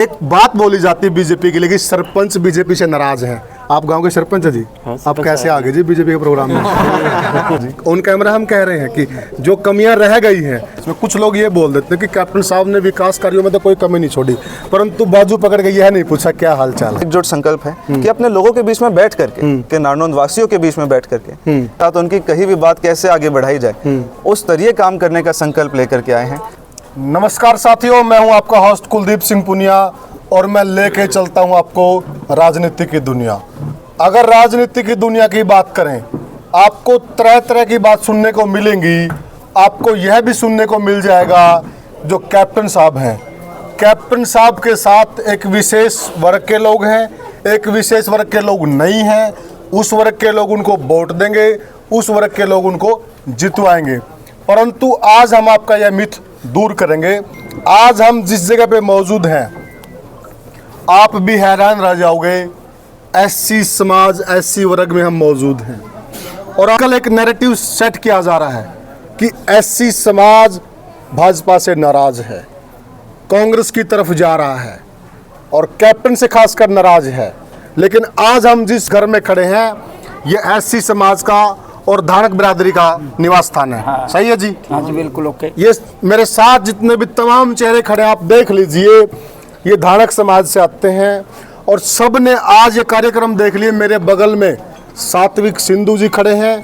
एक बात बोली जाती है बीजेपी के लिए कि सरपंच बीजेपी से नाराज हैं। आप गांव के सरपंच हैं जी। आप कैसे आ गए जी बीजेपी के प्रोग्राम में? ऑन कैमरा हम कह रहे हैं कि जो कमियां रह गई हैं इसमें कुछ लोग ये बोल देते हैं कि कैप्टन साहब ने विकास कार्यों में तो कोई कमी नहीं छोड़ी, परंतु बाजू पकड़ के यह नहीं पूछा क्या हाल चाल है। एकजुट संकल्प है कि अपने लोगों के बीच में बैठ करके के नारनौंद वासियों के बीच में बैठ करके साथ उनकी कही भी बात कैसे आगे बढ़ाई जाए उस तरीके काम करने का संकल्प लेकर के आए हैं। नमस्कार साथियों, मैं हूं आपका होस्ट कुलदीप सिंह पुनिया और मैं लेके चलता हूं आपको राजनीति की दुनिया। अगर राजनीति की दुनिया की बात करें, आपको तरह तरह की बात सुनने को मिलेंगी। आपको यह भी सुनने को मिल जाएगा जो कैप्टन साहब हैं, कैप्टन साहब के साथ एक विशेष वर्ग के लोग हैं, एक विशेष वर्ग के लोग नहीं हैं। उस वर्ग के लोग उनको वोट देंगे, उस वर्ग के लोग उनको जितवाएंगे। परंतु आज हम आपका यह मिथ दूर करेंगे। आज हम जिस जगह पे मौजूद हैं आप भी हैरान रह जाओगे। एससी समाज, एससी वर्ग में हम मौजूद हैं और कल एक नैरेटिव सेट किया जा रहा है कि एससी समाज भाजपा से नाराज है, कांग्रेस की तरफ जा रहा है और कैप्टन से खासकर नाराज है। लेकिन आज हम जिस घर में खड़े हैं ये एससी समाज का और धानक बिरादरी का निवास स्थान है। हाँ। सही है जी? हाँ जी, बिल्कुल ओके। ये मेरे साथ जितने भी तमाम चेहरे खड़े हैं आप देख लीजिए, ये धानक समाज से आते हैं और सब ने आज ये कार्यक्रम देख लिए। मेरे बगल में सात्विक सिंधु जी खड़े हैं।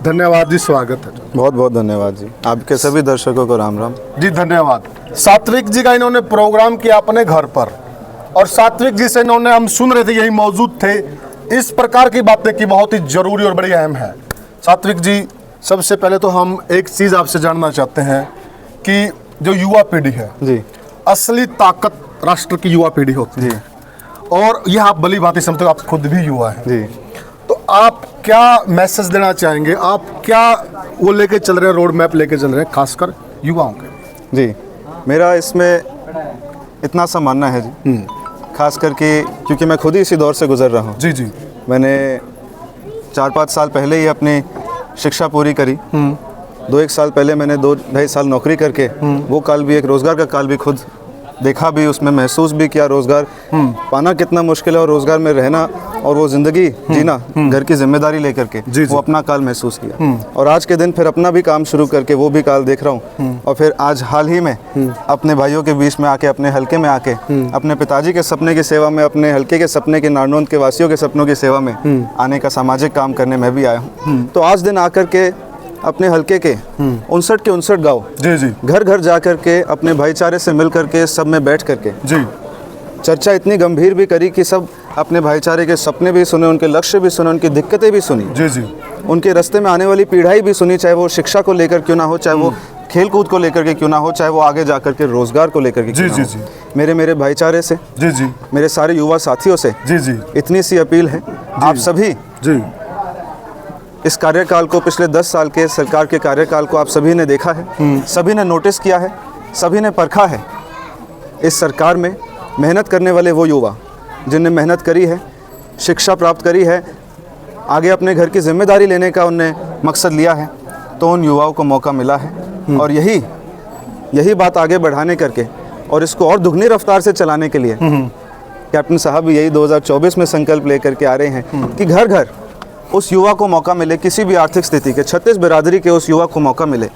धन्यवाद जी, स्वागत है। बहुत बहुत धन्यवाद जी, आपके सभी दर्शकों को राम राम जी। धन्यवाद। सात्विक जी का इन्होंने प्रोग्राम किया अपने घर पर और सात्विक जी से इन्होंने, हम सुन रहे थे, यही मौजूद थे, इस प्रकार की बातें की बहुत ही जरूरी और बड़ी अहम है। सात्विक जी, सबसे पहले तो हम एक चीज़ आपसे जानना चाहते हैं कि जो युवा पीढ़ी है जी, असली ताकत राष्ट्र की युवा पीढ़ी होती है और यह आप भली भांति समझते हो, आप खुद भी युवा हैं जी। तो आप क्या मैसेज देना चाहेंगे? आप क्या वो लेके चल रहे हैं, रोड मैप लेके चल रहे हैं खासकर युवाओं के? जी, मेरा इसमें इतना सा मानना है जी, खास करके क्योंकि मैं खुद ही इसी दौर से गुजर रहा हूँ। जी जी। मैंने 4-5 साल पहले ही अपनी शिक्षा पूरी करी। 2-1 साल पहले मैंने 2-2.5 साल नौकरी करके वो काल भी, एक रोज़गार का काल भी खुद देखा भी, उसमें महसूस भी किया रोज़गार पाना कितना मुश्किल है और रोज़गार में रहना और वो ज़िंदगी जीना घर की जिम्मेदारी लेकर के वो अपना काल महसूस किया। और आज के दिन फिर अपना भी काम शुरू करके वो भी काल देख रहा हूँ और फिर आज हाल ही में अपने भाइयों के बीच में आके, अपने हलके में आके, अपने पिताजी के सपने की सेवा में, अपने हलके के सपने के, नारनौंद के वासियों के सपनों की सेवा में आने का सामाजिक काम करने में भी आया हूँ। तो आज दिन आकर के अपने हलके के 59 के 59 गाँव जी जी, घर घर जा करके अपने भाईचारे से मिल करके सब में बैठ करके जी, चर्चा इतनी गंभीर भी करी कि सब अपने भाईचारे के सपने भी सुने, उनके लक्ष्य भी सुने, उनकी दिक्कतें भी सुनी। जी जी, उनके रास्ते में आने वाली पीढ़ाई भी सुनी, चाहे वो शिक्षा को लेकर क्यों ना हो, चाहे वो खेल कूद को लेकर के क्यों ना हो, चाहे वो आगे जा करके रोजगार को लेकर के क्यों ना हो। मेरे भाईचारे से, जी जी, मेरे सारे युवा साथियों से जी जी, इतनी सी अपील है, आप सभी जी, इस कार्यकाल को, पिछले 10 साल के सरकार के कार्यकाल को आप सभी ने देखा है, सभी ने नोटिस किया है, सभी ने परखा है। इस सरकार में मेहनत करने वाले वो युवा जिनने मेहनत करी है, शिक्षा प्राप्त करी है, आगे अपने घर की जिम्मेदारी लेने का उनने मकसद लिया है, तो उन युवाओं को मौका मिला है। और यही बात आगे बढ़ाने करके और इसको और दुगनी रफ्तार से चलाने के लिए कैप्टन साहब भी यही 2024 में संकल्प लेकर के आ रहे हैं कि घर घर उस युवा को मौका मिले, किसी भी आर्थिक स्थिति के 36 बिरादरी के उस युवा को मौका मिले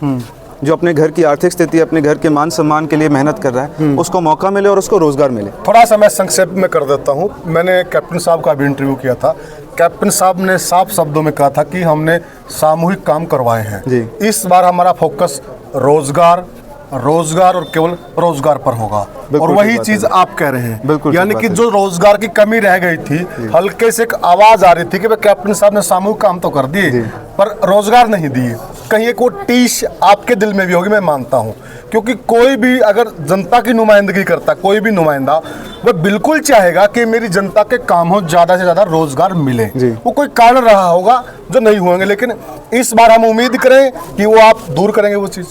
जो अपने घर की आर्थिक स्थिति, अपने घर के मान सम्मान के लिए मेहनत कर रहा है, उसको मौका मिले और उसको रोजगार मिले। थोड़ा सा मैं संक्षेप में कर देता हूँ। मैंने कैप्टन साहब का भी इंटरव्यू किया था। कैप्टन साहब ने साफ शब्दों में कहा था कि हमने सामूहिक काम करवाए हैं जी। इस बार हमारा फोकस रोजगार और केवल रोजगार पर होगा और वही चीज आप कह रहे हैं। यानी कि जो रोजगार की कमी रह गई थी, हल्के से एक आवाज आ रही थी कि कैप्टन साहब ने सामूहिक काम तो कर दिए पर रोजगार नहीं दिए। कहीं एक वो टीस आपके दिल में भी होगी, मैं मानता हूं, क्योंकि कोई भी अगर जनता की नुमाइंदगी करता, कोई भी नुमाइंदा, वह बिल्कुल चाहेगा कि मेरी जनता के काम हो, ज्यादा से ज्यादा रोजगार मिले। वो कोई कारण रहा होगा जो नहीं होंगे, लेकिन इस बार हम उम्मीद करें कि वो आप दूर करेंगे वो चीज।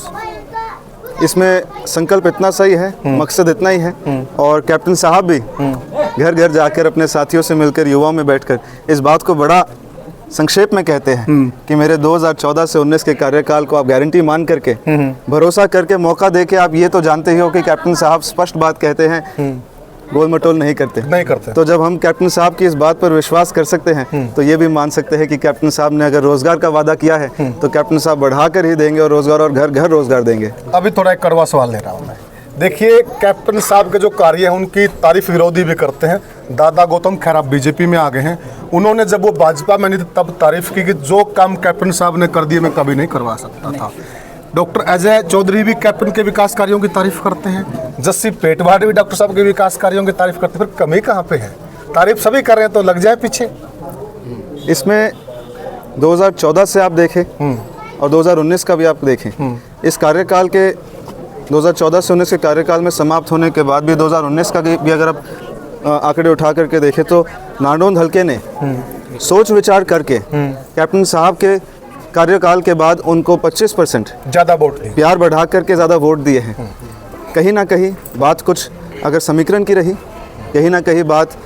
इसमें संकल्प इतना सही है, मकसद इतना ही है। और कैप्टन साहब भी घर घर जाकर अपने साथियों से मिलकर, युवाओं में बैठकर इस बात को बड़ा संक्षेप में कहते हैं कि मेरे 2014 से 19 के कार्यकाल को आप गारंटी मान करके, भरोसा करके, मौका देके, आप ये तो जानते ही हो कि कैप्टन साहब स्पष्ट बात कहते हैं गोल मटोल नहीं करते। नहीं करते। तो जब हम कैप्टन साहब की इस बात पर विश्वास कर सकते हैं तो ये भी मान सकते हैं कि कैप्टन साहब ने अगर रोजगार का वादा किया है तो कैप्टन साहब बढ़ा कर ही देंगे और रोजगार और घर घर रोजगार देंगे। अभी थोड़ा एक कड़वा सवाल ले रहा हूँ मैं। देखिए, कैप्टन साहब के जो कार्य हैं उनकी तारीफ विरोधी भी करते हैं। दादा गौतम खैर आप बीजेपी में आ गए हैं, उन्होंने जब वो भाजपा में नहीं थे तब तारीफ की कि जो काम कैप्टन साहब ने कर दिए मैं कभी नहीं करवा सकता था। डॉक्टर अजय चौधरी भी कैप्टन के विकास कार्यों की तारीफ करते हैं, जस्सी पेटवाड भी डॉक्टर साहब के विकास कार्यों की तारीफ करते हैं, फिर कमी कहाँ पे है? तारीफ सभी कर रहे हैं तो लग जाए पीछे। इसमें 2014 से आप देखें और 2019 का भी आप देखें, इस कार्यकाल के 2014 से 19 के कार्यकाल में समाप्त होने के बाद भी 2019 का भी अगर आप आंकड़े उठा करके देखें तो नारनौंद हल्के ने सोच विचार करके कैप्टन साहब के कार्यकाल के बाद उनको 25% ज़्यादा वोट दिए, प्यार बढ़ा करके ज़्यादा वोट दिए हैं। कहीं ना कहीं बात कुछ अगर समीकरण की रही, कहीं ना कहीं बात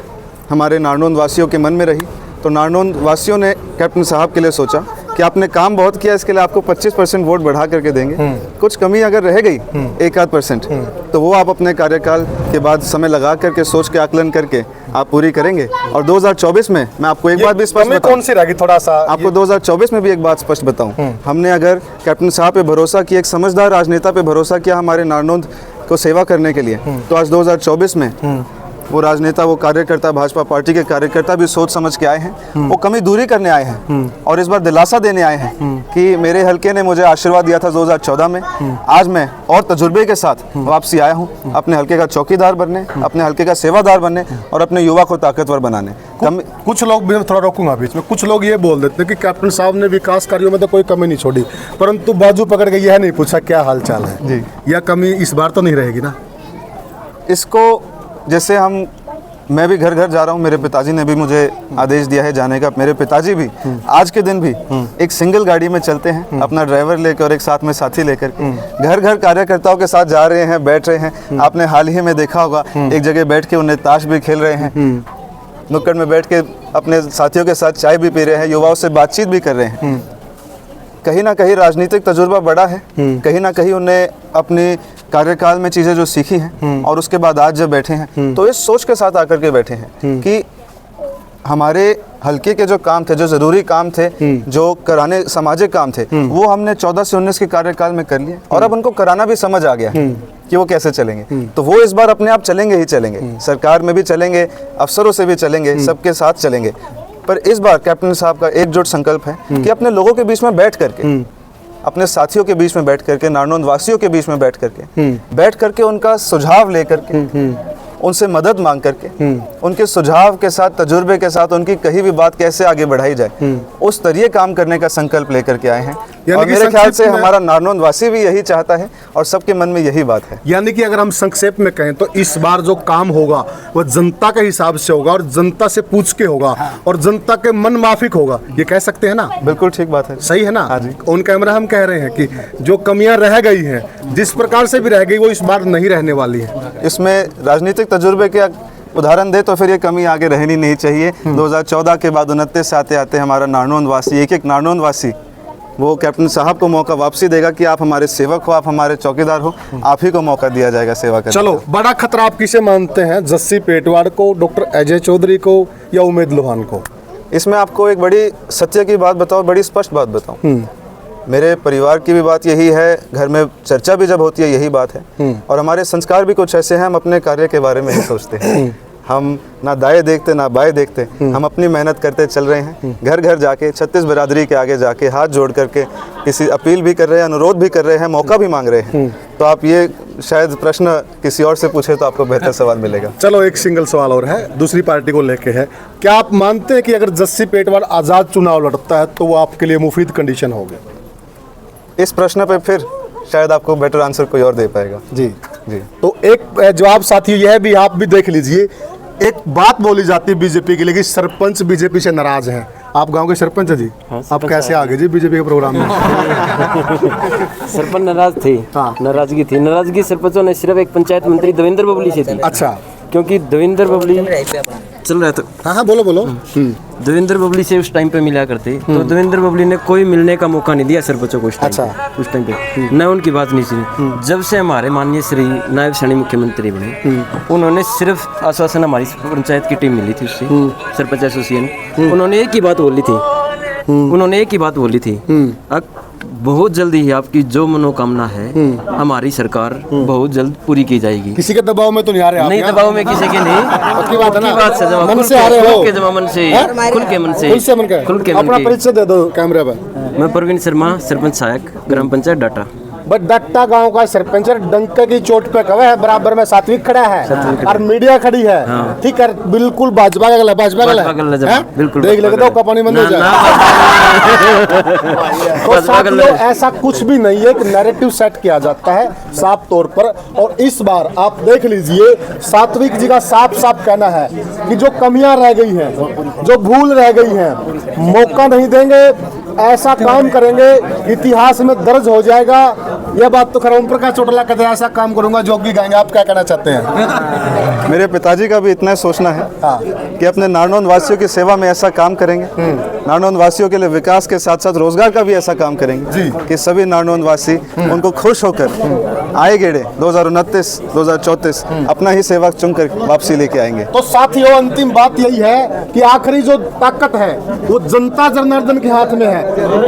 हमारे नारनौंद वासियों के मन में रही, तो नारनौंद वासियों ने कैप्टन साहब के लिए सोचा कि आपने काम बहुत किया, इसके लिए आपको 25% वोट बढ़ा करके देंगे। कुछ कमी अगर रह गई 1-8% तो वो आप अपने कार्यकाल के बाद समय लगा करके सोच के आकलन करके आप पूरी करेंगे। और 2024 में मैं आपको एक बात भी स्पष्ट कमी बताऊं, कौन सी रहेगी? थोड़ा सा आपको 2024 में भी एक बात स्पष्ट बताऊं, हमने अगर कैप्टन साहब पे भरोसा किया, एक समझदार राजनेता पे भरोसा किया हमारे नारनौंद को सेवा करने के लिए, तो आज 2024 में वो राजनेता, वो कार्यकर्ता, भाजपा पार्टी के कार्यकर्ता भी सोच समझ के आए हैं, वो कमी दूरी करने आए हैं और इस बार दिलासा देने आए हैं कि मेरे हल्के ने मुझे आशीर्वाद दिया था 2014 में, आज मैं और तजुर्बे के साथ वापसी आया हूँ अपने हल्के का चौकीदार बनने, अपने हल्के का सेवादार बनने और अपने युवा को ताकतवर बनाने। कुछ लोग भी, मैं थोड़ा रोकूंगा बीच में, कुछ लोग ये बोल देते हैं कि कैप्टन साहब ने विकास कार्यों में तो कोई कमी नहीं छोड़ी, परंतु बाजू पकड़ के यह नहीं पूछा क्या हाल चाल है जी। यह कमी इस बार तो नहीं रहेगी ना? इसको जैसे मैं भी घर घर जा रहा हूँ, मेरे पिताजी ने भी मुझे आदेश दिया है जाने का। मेरे पिताजी भी आज के दिन भी एक सिंगल गाड़ी में चलते हैं, अपना ड्राइवर लेकर और एक साथ में साथी लेकर के घर घर कार्यकर्ताओं के साथ जा रहे हैं, बैठ रहे हैं। आपने हाल ही में देखा होगा एक जगह बैठ के उन्हें ताश भी खेल रहे हैं, नुक्कड़ में बैठ के अपने साथियों के साथ चाय भी पी रहे हैं, युवाओं से बातचीत भी कर रहे हैं। कहीं ना कहीं राजनीतिक तजुर्बा बड़ा है, कहीं ना कहीं उन्हें अपने कार्यकाल में चीज़ें जो सीखी हैं और उसके बाद आज जब बैठे हैं तो इस सोच के साथ आकर के बैठे हैं कि हमारे हल्के के जो काम थे, जो ज़रूरी काम थे, जो कराने सामाजिक काम थे, वो हमने 14 से 19 के कार्यकाल में कर लिए और अब उनको कराना भी समझ आ गया कि वो कैसे चलेंगे। तो वो इस बार अपने आप चलेंगे ही चलेंगे, सरकार में भी चलेंगे, अफसरों से भी चलेंगे, सबके साथ चलेंगे। पर इस बार कैप्टन साहब का एकजुट संकल्प है कि अपने लोगों के बीच में बैठ करके, अपने साथियों के बीच में बैठ करके, नारनौंद वासियों के बीच में बैठ करके उनका सुझाव लेकर के, उनसे मदद मांग करके, उनके सुझाव के साथ, तजुर्बे के साथ उनकी कही भी बात कैसे आगे बढ़ाई जाए, उस तरीके काम करने का संकल्प लेकर के आए हैं। और मेरे ख्याल से हमारा नारनौंद वासी भी यही चाहता है और सबके मन में यही बात है। यानी कि अगर हम संक्षेप में कहें तो इस बार जो काम होगा वह जनता के हिसाब से होगा और जनता से पूछ के होगा और जनता के मन माफिक होगा, ये कह सकते हैं ना? बिल्कुल ठीक बात है, सही है ना? हाँ जी। ऑन कैमरा हम कह रहे हैं कि जो कमियां रह गई हैं, जिस प्रकार से भी रह गई, वो इस बार नहीं रहने वाली है। इसमें राजनीतिक तजुर्बे के उदाहरण दे तो फिर ये कमी आगे रहनी नहीं चाहिए। 2014 के बाद 29 से आते आते हमारा नारनौंद वासी, एक नारनौंद वासी वो कैप्टन साहब को मौका वापसी देगा कि आप हमारे सेवक हो, आप हमारे चौकीदार हो, आप ही को मौका दिया जाएगा सेवा करने। चलो, बड़ा खतरा आप किसे मानते हैं, जस्सी पेटवाड़ को, डॉक्टर अजय चौधरी को या उमेद लोहान को? इसमें आपको एक बड़ी सत्य की बात बताऊं, बड़ी स्पष्ट बात बताऊं, मेरे परिवार की भी बात यही है, घर में चर्चा भी जब होती है यही बात है, और हमारे संस्कार भी कुछ ऐसे हैं, हम अपने कार्य के बारे में ही सोचते हैं। हम ना दाएं देखते ना बाएं देखते, हम अपनी मेहनत करते चल रहे हैं। घर घर जाके 36 बिरादरी के आगे जाके हाथ जोड़ करके किसी अपील भी कर रहे हैं, अनुरोध भी कर रहे हैं, मौका भी मांग रहे हैं। तो आप ये शायद प्रश्न किसी और से पूछे तो आपको बेहतर सवाल मिलेगा। चलो, एक सिंगल सवाल और है, दूसरी पार्टी को लेके है। क्या आप मानते हैं कि अगर जस्सी पेटवाड़ आज़ाद चुनाव लड़ता है तो वो आपके लिए मुफीद कंडीशन होगी? इस प्रश्न पे फिर शायद आपको बेटर आंसर कोई और दे पाएगा। जी जी। तो एक जवाब साथी यह भी आप भी देख लीजिए, एक बात बोली जाती है बीजेपी के लिए कि सरपंच बीजेपी से नाराज हैं। आप गांव के सरपंच हैं जी? हाँ, आप कैसे आ गए जी बीजेपी के प्रोग्राम में? सरपंच नाराज थे। हाँ। नाराजगी सरपंचों ने सिर्फ एक पंचायत मंत्री देवेंद्र बबली से थी। अच्छा, क्योंकि देवेंद्र बबली चल रहा था। हाँ हाँ बोलो बोलो। देवेंद्र बबली से उस टाइम पे मिला करते, तो देवेंद्र बबली ने कोई मिलने का मौका नहीं दिया सरपंचों को उस टाइम अच्छा। पे। उस टाइम पे न उनकी बात नहीं सुनी। जब से हमारे माननीय श्री नायब सैनी मुख्यमंत्री बने, उन्होंने सिर्फ आश्वासन, हमारी पंचायत की टीम मिली थी उससे, सरपंच एसोसिएशन, उन्होंने एक ही बात बोली थी, बहुत जल्दी ही आपकी जो मनोकामना है हमारी सरकार बहुत जल्द पूरी की जाएगी। किसी के दबाव में तो नहीं आ रहे आप? नहीं, दबाव में किसी के नहीं, पक्की बात है ना? बात से जमा, मन से आ रहे हो? खुल के जमा, मन से, खुल के मन से, खुल के मन अपना के। परिचय दे दो कैमरे पर। मैं प्रवीण शर्मा, सरपंच सहायक, ग्राम पंचायत डाटा। बट डट्टा गांव का सरपंच डंके की चोट पे कवे है, बराबर में सात्विक खड़ा है और मीडिया खड़ी है। ठीक है, बिल्कुल भाजपा का गला, भाजपा का गला, बिल्कुल देख लेके तो कपानी बंद हो जाए। तो साथियों, ऐसा कुछ भी नहीं है कि नैरेटिव सेट किया जाता है साफ तौर पर। और इस बार आप देख लीजिए, सात्विक जी का साफ साफ कहना है कि जो कमियां रह गई हैं, जो भूल रह गई हैं, मौका नहीं देंगे, ऐसा काम करेंगे इतिहास में दर्ज हो जाएगा। यह बात तो खैर ओम प्रकाश चौटाला कहते हैं, ऐसा काम करूंगा जोगी गाएंगे। आप क्या कहना चाहते हैं? मेरे पिताजी का भी इतना सोचना है कि अपने नारनौंद वासियों की सेवा में ऐसा काम करेंगे, नारनौंद वासियों के लिए विकास के साथ साथ रोजगार का भी ऐसा काम करेंगे कि सभी नारनौंद वासी उनको खुश होकर आए गेड़े 2029 2034 अपना ही सेवक चुनकर वापसी लेके आएंगे। तो साथियों, अंतिम बात यही है कि आखिरी जो ताकत है वो जनता जनार्दन के हाथ में है,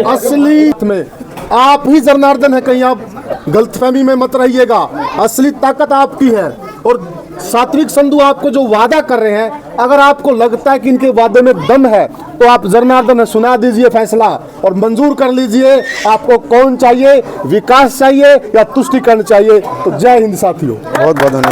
असली में आप ही जनार्दन है। कहीं आप गलतफहमी में मत रहिएगा, असली ताकत आपकी है। और सात्विक संधू आपको जो वादा कर रहे हैं, अगर आपको लगता है कि इनके वादे में दम है, तो आप जनार्दन है सुना दीजिए फैसला और मंजूर कर लीजिए। आपको कौन चाहिए, विकास चाहिए या तुष्टिकरण चाहिए? तो जय हिंद साथियों, बहुत बहुत धन्यवाद।